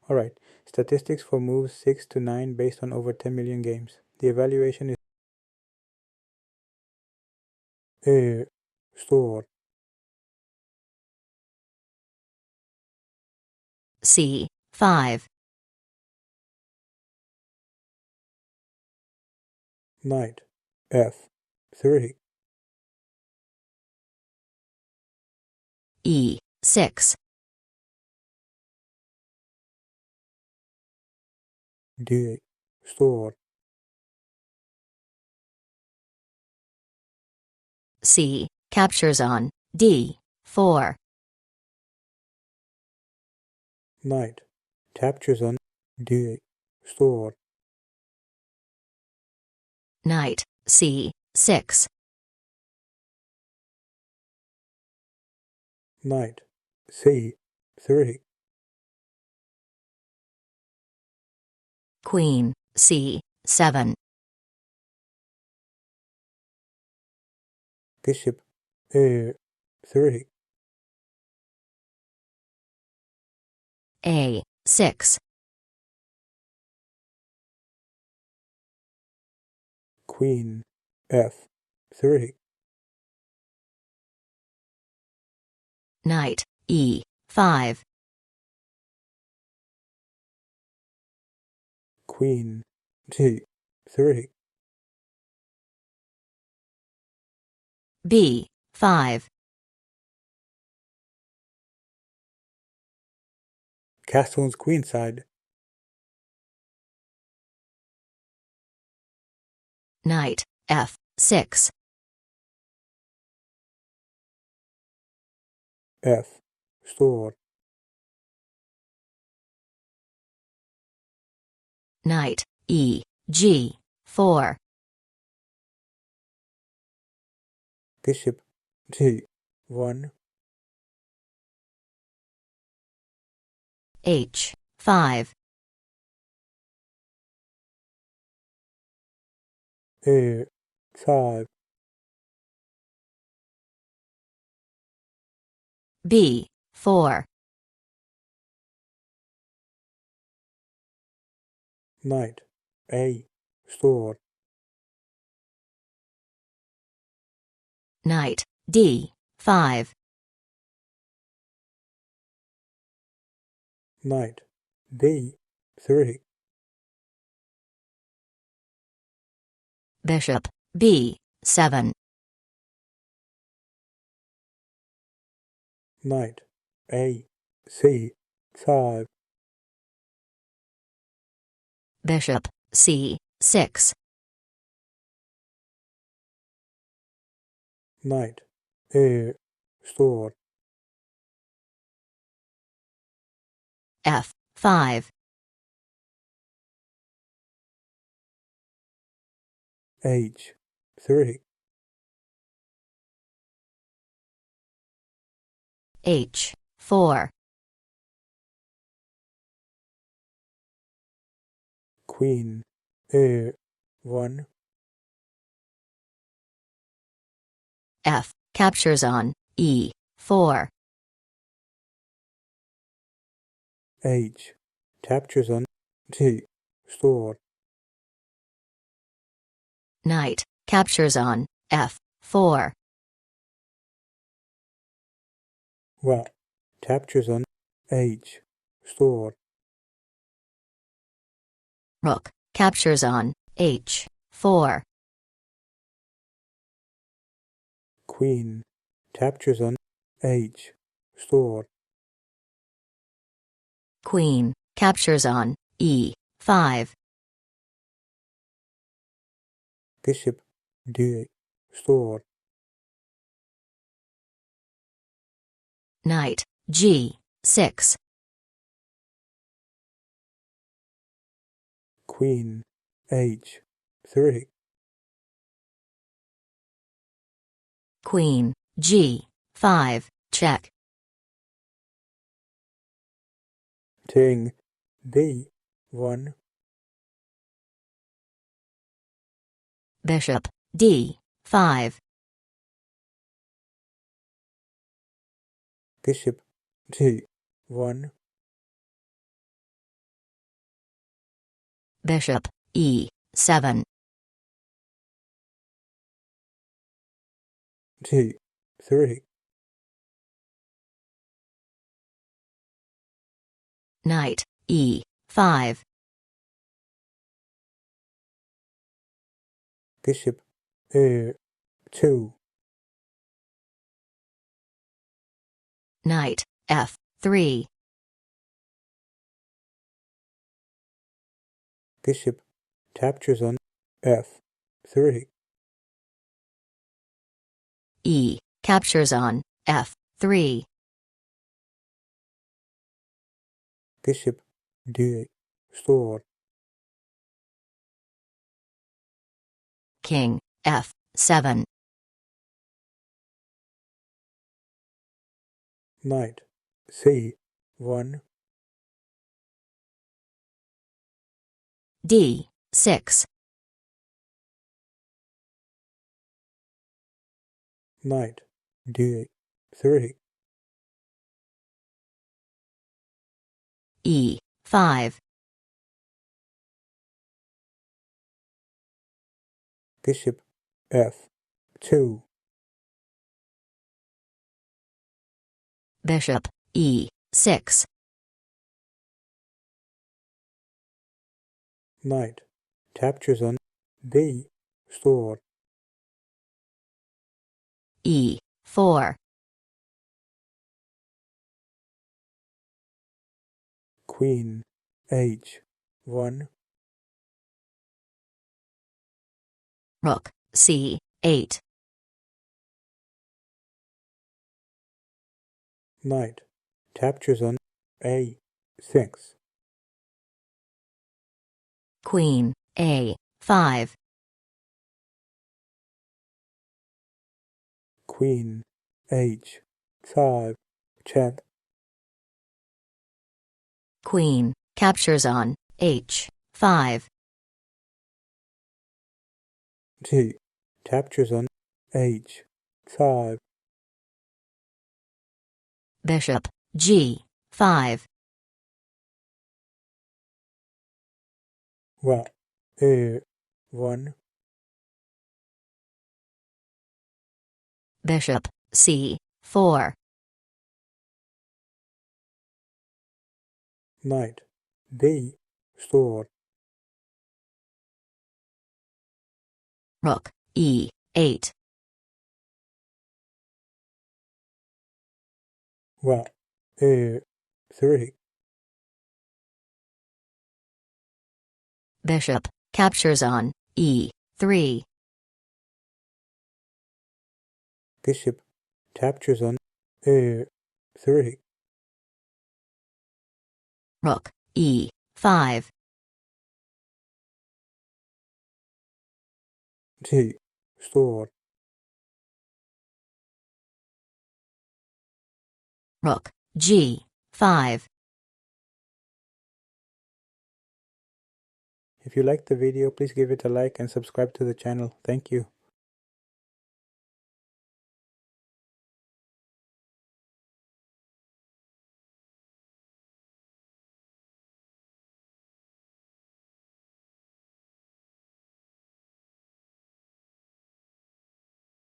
Alright, statistics for moves 6 to 9 based on over 10 million games. The evaluation is store C5 knight f3 E6 d8 store C captures on D4 knight captures on d8 store Knight C6 knight c3 Queen C7 bishop a3 A6 queen f3 Knight E5 queen g3 B5 castle's queenside Knight F6 f store Knight EG4 bishop g1 H5 a5 B4 knight a store Knight D5 knight b3 Bishop B7 knight a c5 Bishop C6 knight a store F5 h3 H4 queen a1 F captures on E4 h captures on g store Knight captures on F4 what captures on h store Rook captures on H4 queen captures on h store Queen captures on E5 bishop d8 store Knight G6 queen h3 Queen G5 check king b1 Bishop D5 bishop g1 Bishop E7. G3. Knight E5. Bishop A2. Knight F3. Bishop captures on F3. E captures on F3. Bishop D8. Store. King F7. Knight C1. D6. Knight D8. 3. E5. Bishop F2. Bishop E6. Knight captures on B. Store. E4. Queen H1. Rook C8. Knight captures on A6. Queen A5. Queen H5. Check. Queen captures on H5. G captures on H5. Bishop G5. What? A1. Bishop C4. Knight B. Store. Rook E8. What? A3. Bishop captures on E3. Bishop captures on A3. Rook E5. G. Store. Rook G5. If you liked the video, please give it a like and subscribe to the channel. Thank you.